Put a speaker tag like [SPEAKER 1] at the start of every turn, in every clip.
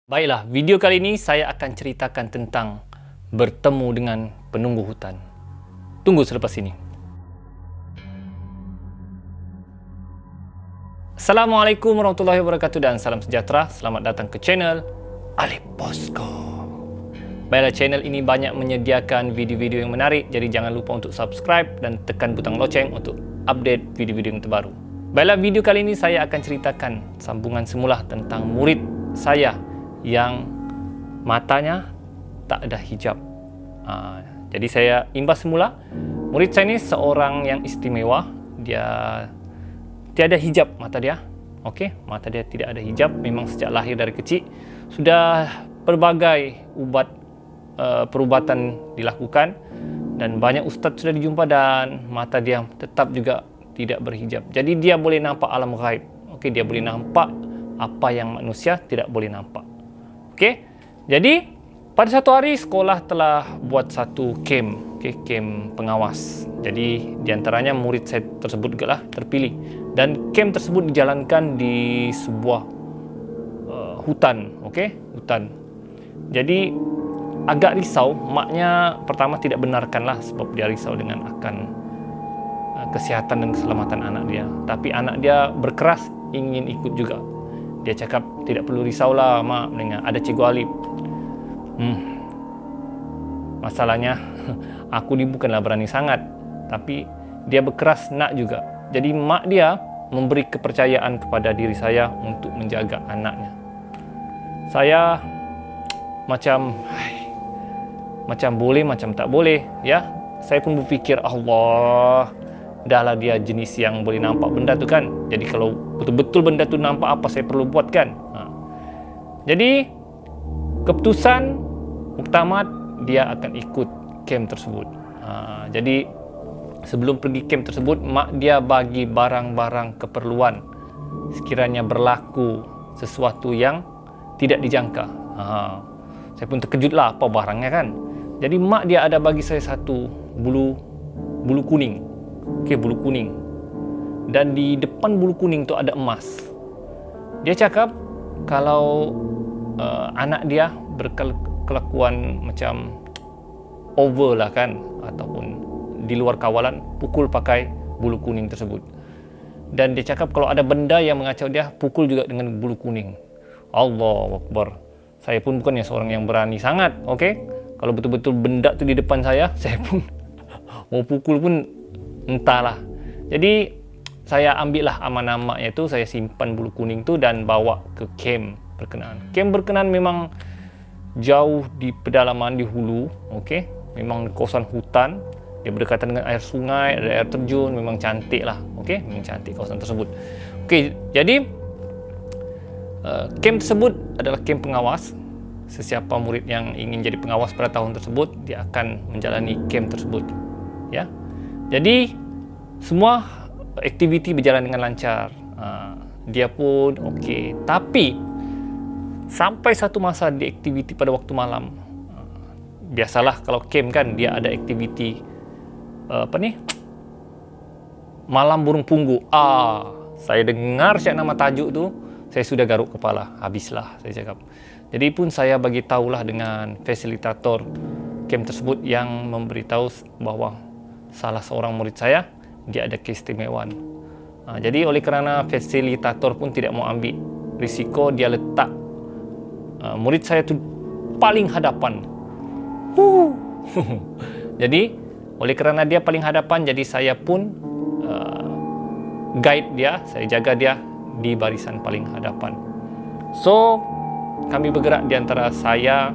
[SPEAKER 1] Baiklah, video kali ini saya akan ceritakan tentang bertemu dengan penunggu hutan. Tunggu selepas ini. Assalamualaikum warahmatullahi wabarakatuh dan salam sejahtera. Selamat datang ke channel Alif Bosco. Baiklah, channel ini banyak menyediakan video-video yang menarik, jadi jangan lupa untuk subscribe dan tekan butang loceng untuk update video-video yang terbaru. Baiklah, video kali ini saya akan ceritakan sambungan semula tentang murid saya yang matanya tak ada hijab. Jadi saya imbas semula, murid saya ini seorang yang istimewa. Dia tiada hijab mata dia. Okey, mata dia tidak ada hijab. Memang sejak lahir dari kecil sudah berbagai perubatan dilakukan dan banyak ustaz sudah dijumpa dan mata dia tetap juga tidak berhijab. Jadi dia boleh nampak alam ghaib. Okey, dia boleh nampak apa yang manusia tidak boleh nampak. Okey, jadi pada satu hari sekolah telah buat satu camp, camp pengawas. Jadi di antaranya murid saya tersebut juga lah terpilih dan camp tersebut dijalankan di sebuah hutan, hutan. Jadi agak risau, maknya pertama tidak benarkanlah sebab dia risau dengan akan kesihatan dan keselamatan anak dia. Tapi anak dia berkeras ingin ikut juga. Dia cakap, tidak perlu risaulah mak, mendengar ada Cikgu Alif. Masalahnya, aku ni bukanlah berani sangat. Tapi dia berkeras nak juga. Jadi mak dia memberi kepercayaan kepada diri saya untuk menjaga anaknya. Saya macam boleh, macam tak boleh. Ya, saya pun berfikir, Allah, dahlah dia jenis yang boleh nampak benda tu kan. Jadi kalau betul-betul benda tu nampak, apa saya perlu buat kan? Jadi keputusan muktamad dia akan ikut camp tersebut. Jadi sebelum pergi camp tersebut, mak dia bagi barang-barang keperluan sekiranya berlaku sesuatu yang tidak dijangka. Saya pun terkejutlah apa barangnya kan. Jadi mak dia ada bagi saya satu bulu kuning. Bulu kuning. Dan di depan bulu kuning tu ada emas. Dia cakap kalau anak dia berkelakuan macam over lah kan, ataupun di luar kawalan, pukul pakai bulu kuning tersebut. Dan dia cakap kalau ada benda yang mengacau dia, pukul juga dengan bulu kuning. Allahu Akbar. Saya pun bukannya seorang yang berani sangat, kalau betul-betul benda tu di depan saya pun mau pukul pun entahlah. Jadi saya ambillah aman-amannya itu, saya simpan bulu kuning tu dan bawa ke camp berkenaan. Camp berkenaan memang jauh di pedalaman, di hulu, memang kawasan hutan, dia berdekatan dengan air sungai, ada air terjun, memang cantik lah, memang cantik kawasan tersebut. Jadi camp tersebut adalah camp pengawas. Sesiapa murid yang ingin jadi pengawas pada tahun tersebut, dia akan menjalani camp tersebut, ya. Jadi semua aktiviti berjalan dengan lancar. Dia pun okey. Tapi sampai satu masa di aktiviti pada waktu malam, biasalah kalau camp kan dia ada aktiviti malam burung punggu. Saya dengar siap nama tajuk tu, saya sudah garuk kepala. Habislah saya cakap. Jadi pun saya bagi tahulah dengan fasilitator camp tersebut yang memberitahu bahawa salah seorang murid saya, dia ada keistimewaan. Jadi oleh kerana fasilitator pun tidak mau ambil risiko, dia letak murid saya tu paling hadapan. Jadi oleh kerana dia paling hadapan, jadi saya pun guide dia, saya jaga dia di barisan paling hadapan. So kami bergerak di antara saya,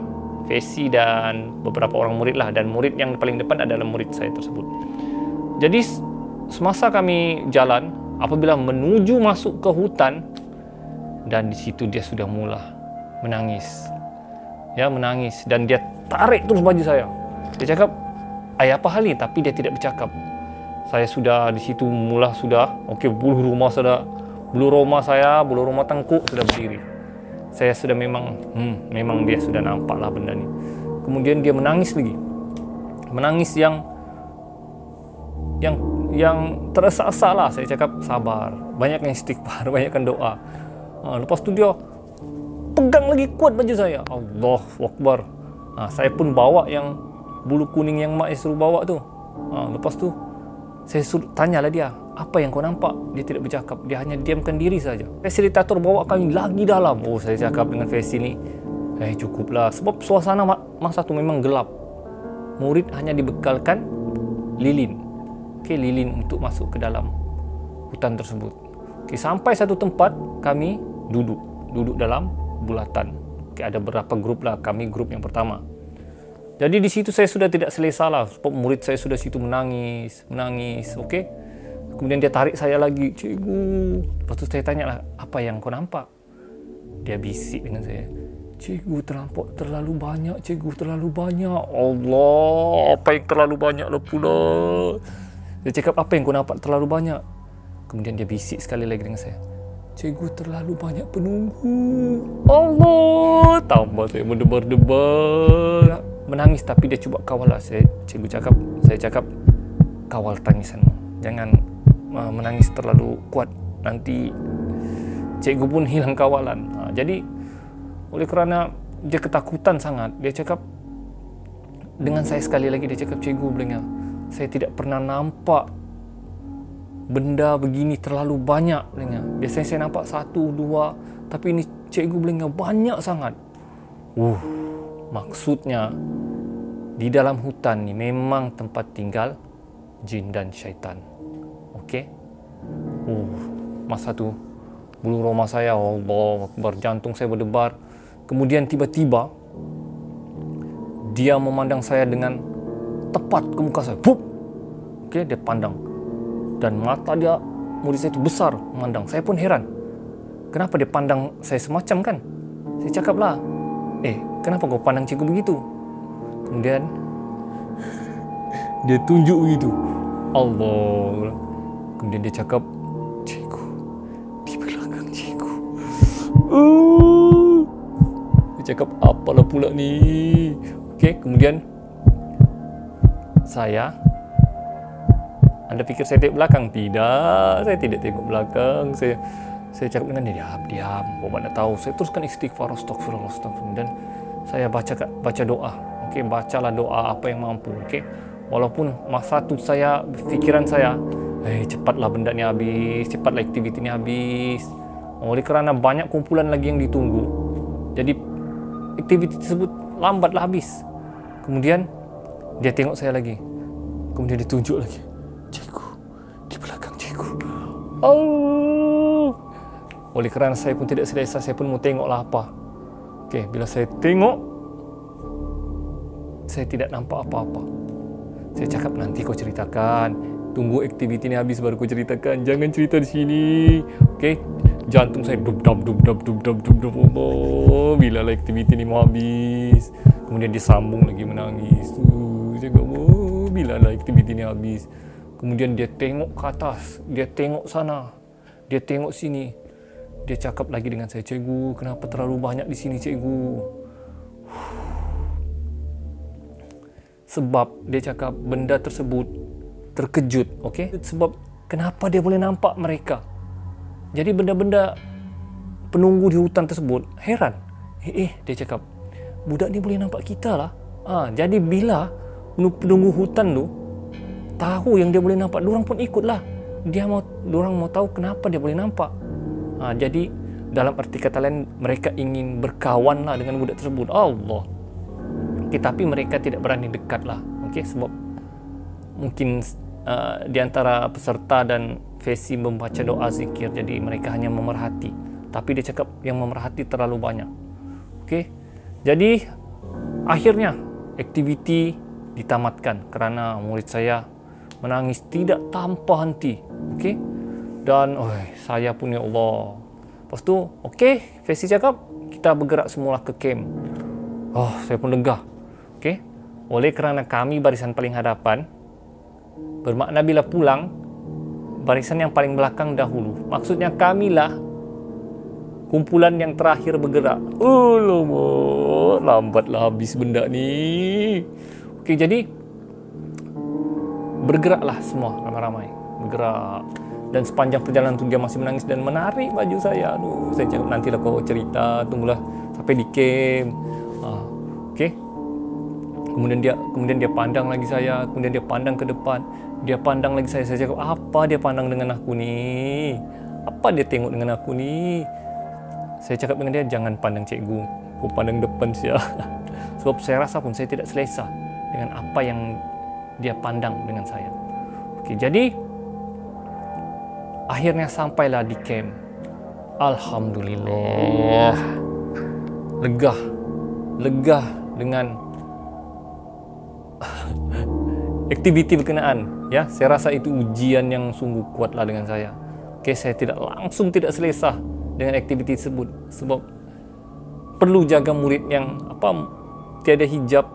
[SPEAKER 1] Fesi dan beberapa orang murid lah, dan murid yang paling depan adalah murid saya tersebut. Jadi semasa kami jalan, apabila menuju masuk ke hutan, dan di situ dia sudah mula menangis. Ya, menangis, dan dia tarik terus baju saya. Dia cakap, "Ayah, apa hal ini?" Tapi dia tidak bercakap. Saya sudah di situ mula sudah, bulu rumah saya, bulu rumah tengkuk sudah berdiri. Saya sudah memang dia sudah nampaklah benda ni. Kemudian dia menangis lagi. Menangis yang terasa-asa lah. Saya cakap sabar, banyakkan istighfar, banyakkan doa. Lepas tu dia pegang lagi kuat baju saya. Allahu Akbar. Saya pun bawa yang bulu kuning yang mak suruh bawa tu. Lepas tu saya tanyalah dia, apa yang kau nampak? Dia tidak bercakap, dia hanya diamkan diri saja. Fasilitator bawa kami lagi dalam. Saya cakap dengan Fesi ni, cukuplah, sebab suasana masa tu memang gelap. Murid hanya dibekalkan lilin, lilin untuk masuk ke dalam hutan tersebut. Sampai satu tempat kami duduk dalam bulatan. Ada berapa grup lah, kami grup yang pertama. Jadi di situ saya sudah tidak selesa lah, sebab murid saya sudah situ menangis. Kemudian dia tarik saya lagi, cikgu. Lepas tu saya tanya lah, apa yang kau nampak? Dia bisik dengan saya, cikgu terlalu banyak, cikgu terlalu banyak. Allah, apa yang terlalu banyak lah pula? Dia cakap, apa yang kau nampak terlalu banyak? Kemudian dia bisik sekali lagi dengan saya, cikgu terlalu banyak penunggu. Allah, tambah saya berdebar-debar. Menangis, tapi dia cuba kawal lah. Saya cakap, kawal tangisanmu. Jangan menangis terlalu kuat. Nanti cikgu pun hilang kawalan. Jadi, oleh kerana dia ketakutan sangat, dia cakap dengan saya sekali lagi, dia cakap, cikgu bilangnya, saya tidak pernah nampak benda begini terlalu banyak bilangnya. Biasanya saya nampak 1, 2, tapi ini cikgu bilangnya banyak sangat. Maksudnya di dalam hutan ni memang tempat tinggal jin dan syaitan. Masa tu bulu roma saya, Allah Akbar, jantung saya berdebar. Kemudian tiba-tiba dia memandang saya dengan tepat ke muka saya. Dia pandang, dan mata dia, murid saya itu besar memandang. Saya pun heran, kenapa dia pandang saya semacam kan? Saya cakap lah, kenapa kau pandang cikgu begitu? Kemudian dia tunjuk begitu, Allah. Kemudian dia cakap, cikgu, di belakang cikgu. Dia cakap, apalah pula ni? Kemudian Anda fikir saya tengok belakang? Tidak, saya tidak tengok belakang. Saya cakap dengan dia, diam. Bapak nak tahu. Saya teruskan istighfar, astagfirullah. Dan saya baca doa. Bacalah doa apa yang mampu. Walaupun masa tu fikiran saya, cepatlah benda ni habis, cepatlah aktiviti ni habis. Oleh kerana banyak kumpulan lagi yang ditunggu, jadi aktiviti tersebut lambatlah habis. Kemudian dia tengok saya lagi. Kemudian dia tunjuk lagi, cikgu, di belakang cikgu. Oleh kerana saya pun tidak selesa, saya pun mau tengoklah apa. Bila saya tengok, saya tidak nampak apa-apa. Saya cakap, nanti kau ceritakan. Tunggu aktiviti ni habis baru kau ceritakan. Jangan cerita di sini. Jantung saya dub-dub. Allah, bila lah aktiviti ni mau habis? Kemudian dia sambung lagi menangis. Cakap, bila lah aktiviti ni habis? Kemudian dia tengok ke atas, dia tengok sana, dia tengok sini. Dia cakap lagi dengan saya, cikgu, kenapa terlalu banyak di sini, cikgu? Sebab dia cakap benda tersebut terkejut. Sebab kenapa dia boleh nampak mereka? Jadi benda-benda penunggu di hutan tersebut heran. Dia cakap, budak ni boleh nampak kita lah. Jadi bila penunggu hutan tu tahu yang dia boleh nampak, diorang pun ikutlah. Diorang mau tahu kenapa dia boleh nampak. Jadi dalam arti kata lain, mereka ingin berkawan lah dengan budak tersebut. Allah. Tapi mereka tidak berani dekat lah. Sebab mungkin di antara peserta dan Fesi membaca doa zikir, jadi mereka hanya memerhati. Tapi dia cakap yang memerhati terlalu banyak. Jadi akhirnya aktiviti ditamatkan kerana murid saya menangis tidak tanpa henti. Dan saya pun, ya Allah. Lepas tu Fesi cakap kita bergerak semula ke camp. Saya pun lega. Oleh kerana kami barisan paling hadapan, bermakna bila pulang, barisan yang paling belakang dahulu. Maksudnya kamilah kumpulan yang terakhir bergerak. Lambatlah habis benda ni. Jadi bergeraklah semua ramai-ramai. Bergerak. Dan sepanjang perjalanan itu dia masih menangis dan menarik baju saya. Aduh, saya cakap nantilah kau cerita, tunggulah sampai di camp. Okey. Kemudian dia pandang lagi saya, kemudian dia pandang ke depan, dia pandang lagi saya. Saya cakap, apa dia pandang dengan aku ni? Apa dia tengok dengan aku ni? Saya cakap dengan dia, jangan pandang cikgu, kau pandang depan saya. Sebab saya rasa pun saya tidak selesa dengan apa yang dia pandang dengan saya. Okey, jadi akhirnya sampailah di camp. Alhamdulillah. Lega dengan aktiviti berkenaan, ya. Saya rasa itu ujian yang sungguh kuatlah dengan saya. Okey, saya tidak selesa dengan aktiviti tersebut sebab perlu jaga murid yang tiada hijab,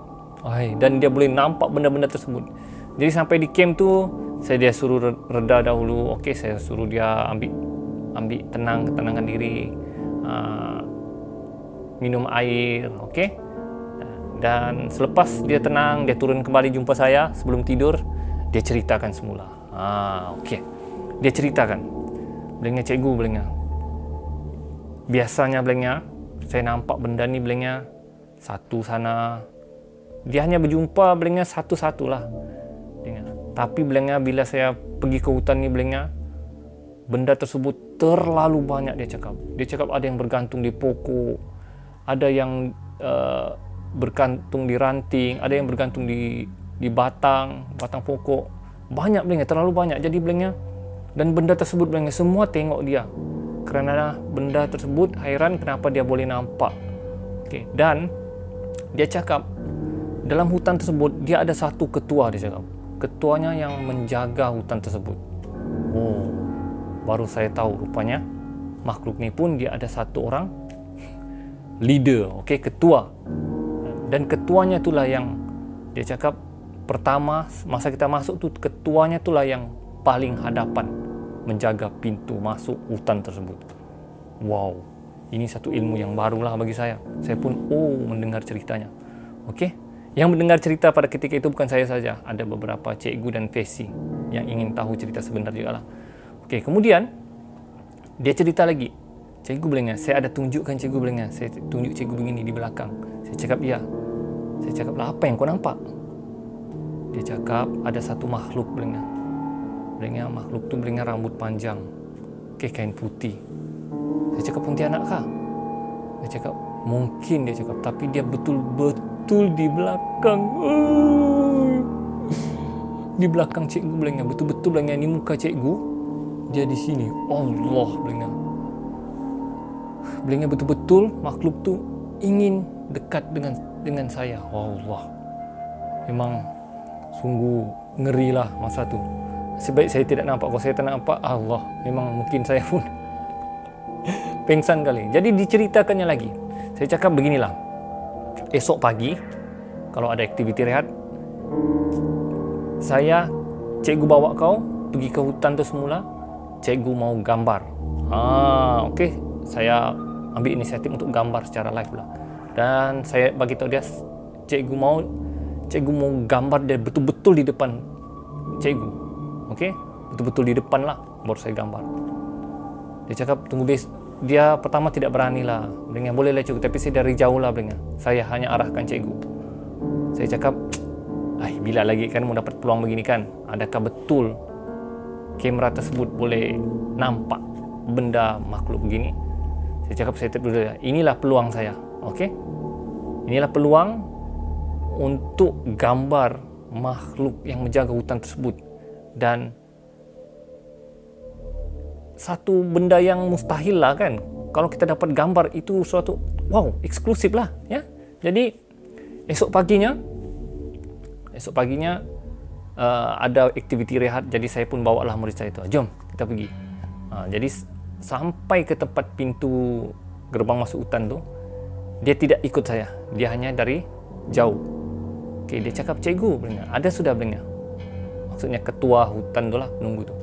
[SPEAKER 1] dan dia boleh nampak benda-benda tersebut. Jadi sampai di camp tu, dia suruh reda dahulu. Okey, saya suruh dia ambil ketenangan diri, minum air, okey. Dan selepas dia tenang, dia turun kembali jumpa saya sebelum tidur, dia ceritakan semula. Okey. Dia ceritakan. Belengnya cikgu, belengnya. Biasanya belengnya saya nampak benda ni belengnya satu sana. Dia hanya berjumpa belengnya satu-satulah. Tapi belengnya bila saya pergi ke hutan ni belengnya, benda tersebut terlalu banyak dia cakap. Dia cakap ada yang bergantung di pokok, ada yang bergantung di ranting, ada yang bergantung di batang pokok. Banyak belengnya, terlalu banyak. Jadi belengnya, dan benda tersebut belengnya semua tengok dia. Kerana benda tersebut hairan kenapa dia boleh nampak. Okey, dan dia cakap dalam hutan tersebut dia ada satu ketua, dia cakap. Ketuanya yang menjaga hutan tersebut. Baru saya tahu rupanya makhluk ni pun dia ada satu orang leader, okey, ketua. Dan ketuanya itulah yang dia cakap pertama masa kita masuk tu, ketuanya itulah yang paling hadapan menjaga pintu masuk hutan tersebut. Wow, ini satu ilmu yang barulah bagi saya. Saya pun mendengar ceritanya. Okey, yang mendengar cerita pada ketika itu bukan saya saja, ada beberapa cikgu dan Fesi yang ingin tahu cerita sebenar juga lah. Okey, kemudian dia cerita lagi. Cikgu belengnya, saya ada tunjukkan cikgu belengnya. Saya tunjuk cikgu begini di belakang. Saya cakap, ya. Saya cakap, lah apa yang kau nampak? Dia cakap, ada satu makhluk belengnya. Belengnya makhluk tu belengnya rambut panjang. Okey, kain putih. Saya cakap, Pontianak kah? Dia cakap, mungkin, dia cakap, tapi dia betul-betul di belakang. Di belakang cikgu belengnya, betul-betul belengnya ni muka cikgu. Dia di sini. Allah belengnya. Belengnya betul-betul makhluk tu ingin dekat dengan saya. Allah. Memang sungguh ngerilah masa tu. Sebaik saya tidak nampak, kalau saya tak nampak, Allah, memang mungkin saya pun pengsan kali. Jadi diceritakannya lagi. Saya cakap beginilah. Esok pagi kalau ada aktiviti rehat, cikgu bawa kau pergi ke hutan tu semula. Cikgu mau gambar. Okey, saya ambil inisiatif untuk gambar secara live lah. Dan saya bagi tahu dia, cikgu mau gambar dia betul-betul di depan cikgu. Okey, betul-betul di depan lah baru saya gambar. Dia cakap tunggu dia pertama tidak berani lah. Dengan boleh lah cikgu, tapi saya dari jauh lah dengan. Saya hanya arahkan cikgu. Saya cakap, bila lagi kan mau dapat peluang begini kan? Adakah betul kamera tersebut boleh nampak benda makhluk begini? Saya cakap, saya dulu, inilah peluang saya. Okey, inilah peluang untuk gambar makhluk yang menjaga hutan tersebut. Dan satu benda yang mustahil lah kan, kalau kita dapat gambar itu suatu eksklusif lah ya. Jadi esok paginya ada aktiviti rehat. Jadi saya pun bawa lah murid saya itu, jom kita pergi. Jadi sampai ke tempat pintu gerbang masuk hutan tu, dia tidak ikut saya, dia hanya dari jauh. Okey, dia cakap, cikgu ada sudah belengnya, maksudnya ketua hutan tu lah penunggu tu.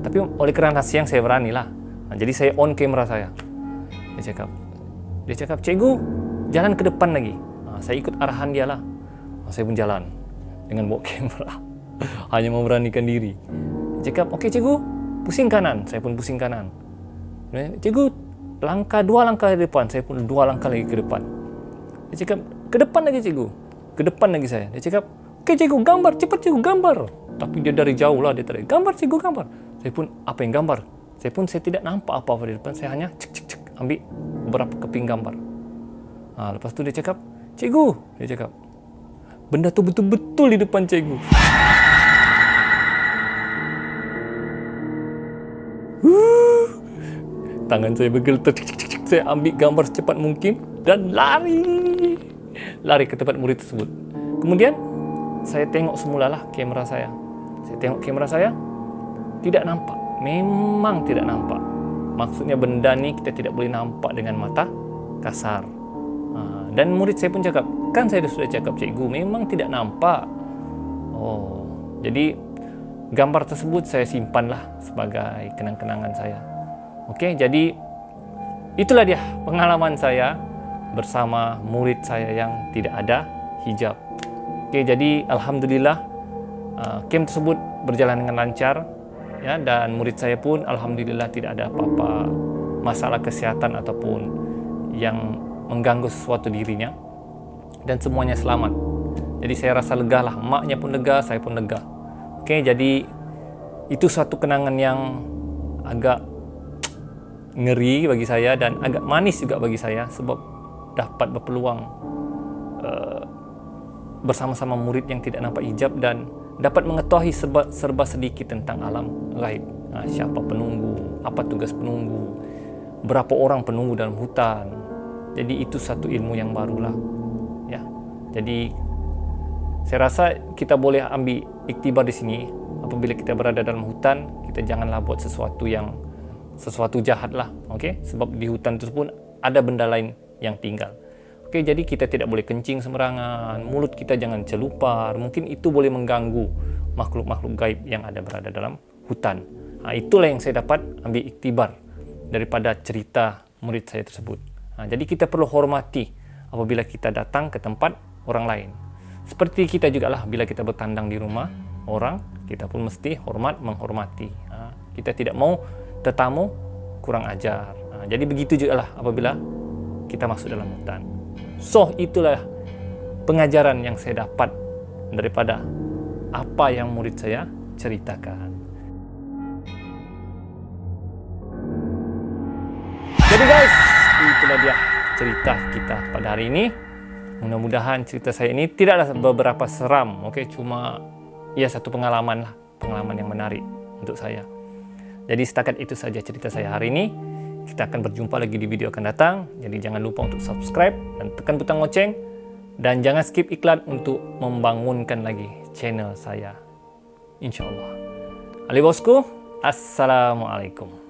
[SPEAKER 1] Tapi oleh kerana siang saya berani lah. Jadi saya on kamera saya. Dia cakap, cikgu jalan ke depan lagi. Saya ikut arahan dia lah. Saya pun jalan dengan bawa kamera. Hanya memberanikan diri. Dia cakap, okey cikgu, pusing kanan, saya pun pusing kanan. Cikgu, dua langkah ke depan, saya pun 2 langkah lagi ke depan. Dia cakap, ke depan lagi cikgu, ke depan lagi saya. Dia cakap, okey cikgu, gambar, cepat cikgu, gambar. Tapi dia dari jauh lah, dia tarik, gambar cikgu, gambar. Saya pun, apa yang gambar? Saya tidak nampak apa-apa di depan, saya hanya cek, ambil beberapa keping gambar. Lepas tu dia cakap, cikgu, dia cakap, benda tu betul-betul di depan cikgu. Tangan saya bergetar, saya ambil gambar secepat mungkin dan lari ke tempat murid tersebut. Kemudian saya tengok semulalah kamera saya. Saya tengok kamera saya, tidak nampak. Memang tidak nampak. Maksudnya benda ni kita tidak boleh nampak dengan mata kasar. Dan murid saya pun cakap, kan saya sudah cakap cikgu, memang tidak nampak. Jadi gambar tersebut saya simpanlah sebagai kenang-kenangan saya. Okey, jadi itulah dia pengalaman saya bersama murid saya yang tidak ada hijab. Okey, jadi alhamdulillah camp tersebut berjalan dengan lancar, ya, dan murid saya pun alhamdulillah tidak ada apa-apa masalah kesihatan ataupun yang mengganggu sesuatu dirinya, dan semuanya selamat. Jadi saya rasa lega lah, maknya pun lega, saya pun lega. Okey, jadi itu satu kenangan yang agak ngeri bagi saya dan agak manis juga bagi saya, sebab dapat berpeluang bersama-sama murid yang tidak nampak hijab dan dapat mengetahui serba sedikit tentang alam gaib. Siapa penunggu, apa tugas penunggu, berapa orang penunggu dalam hutan. Jadi itu satu ilmu yang barulah, ya. Jadi saya rasa kita boleh ambil iktibar di sini. Apabila kita berada dalam hutan, kita janganlah buat sesuatu jahat lah, okey? Sebab di hutan itu pun ada benda lain yang tinggal. Okey, jadi kita tidak boleh kencing sembarangan, mulut kita jangan celupar, mungkin itu boleh mengganggu makhluk-makhluk gaib yang ada berada dalam hutan. Itulah yang saya dapat ambil iktibar daripada cerita murid saya tersebut. Jadi kita perlu hormati apabila kita datang ke tempat orang lain. Seperti kita jugalah bila kita bertandang di rumah orang, kita pun mesti menghormati. Kita tidak mau tetamu kurang ajar. Jadi begitu juga lah apabila kita masuk dalam hutan. So, itulah pengajaran yang saya dapat daripada apa yang murid saya ceritakan. Jadi guys, itulah dia cerita kita pada hari ini. Mudah-mudahan cerita saya ini tidaklah beberapa seram, cuma ya satu pengalaman yang menarik untuk saya. Jadi setakat itu saja cerita saya hari ini. Kita akan berjumpa lagi di video akan datang. Jadi jangan lupa untuk subscribe dan tekan butang loceng. Dan jangan skip iklan untuk membangunkan lagi channel saya. InsyaAllah. Ali bosku, Assalamualaikum.